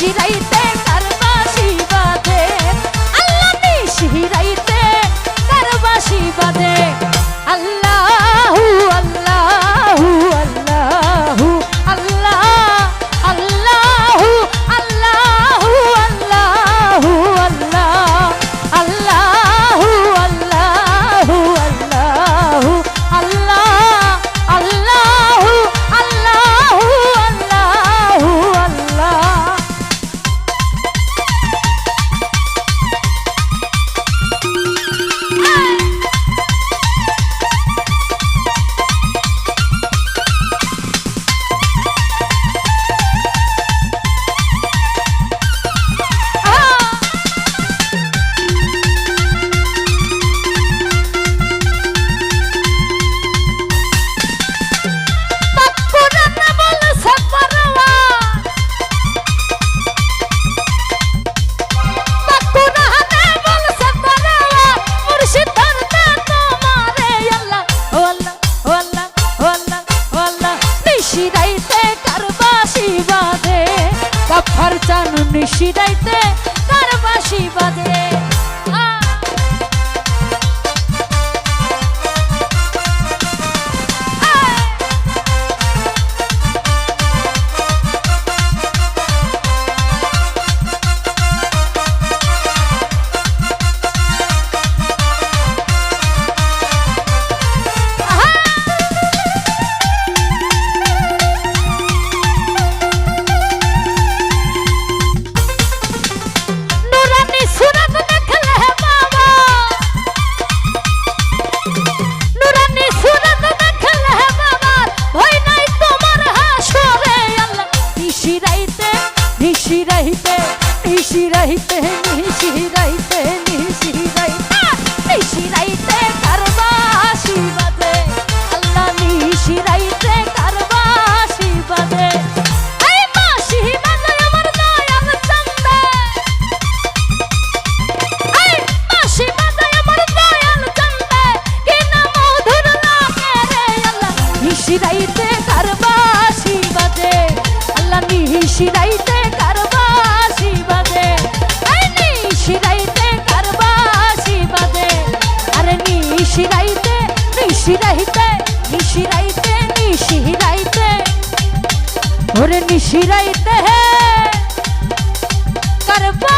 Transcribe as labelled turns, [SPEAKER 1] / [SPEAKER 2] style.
[SPEAKER 1] নিশিরাইতে কারবাসি বাজে আল্লাহ নিশিরাইতে কারবাসি বাজে আল্লাহু আল্লাহু আল্লাহু আল্লাহ আল্লাহু আল্লাহু আল্লাহু আল্লাহ আল্লাহু আল্লাহু আল্লাহু আল্লাহ আল্লাহু আল্লাহু আল্লাহু আল্লাহ নিশিরাইতে কারবাসি বাজে গাফফার চানু নিশিরাইতে কারবাসি বাজে নিশিরাইতে নিশিরাইতে নিশিরাইতে নিশিরাইতে নিশিরাইতে কারবাসি বাজে আল্লাহ নিশিরাইতে কারবাসি বাজে এই বাঁশি বাজে আমার দয়াল চান্দে এই বাঁশি বাজে আমার দয়াল চান্দে কি না মধুর লাগে রে আল্লাহ নিশিরাইতে কারবাসি বাজে আল্লাহ নিশিরাইতে কারবাসি বাজে এই নিশিরাইতে কারবাসি বাজে আরে নিশিরাইতে নিশিরাইতে নিশিরাইতে নিশিরাইতে ওরে নিশিরাইতে কারবা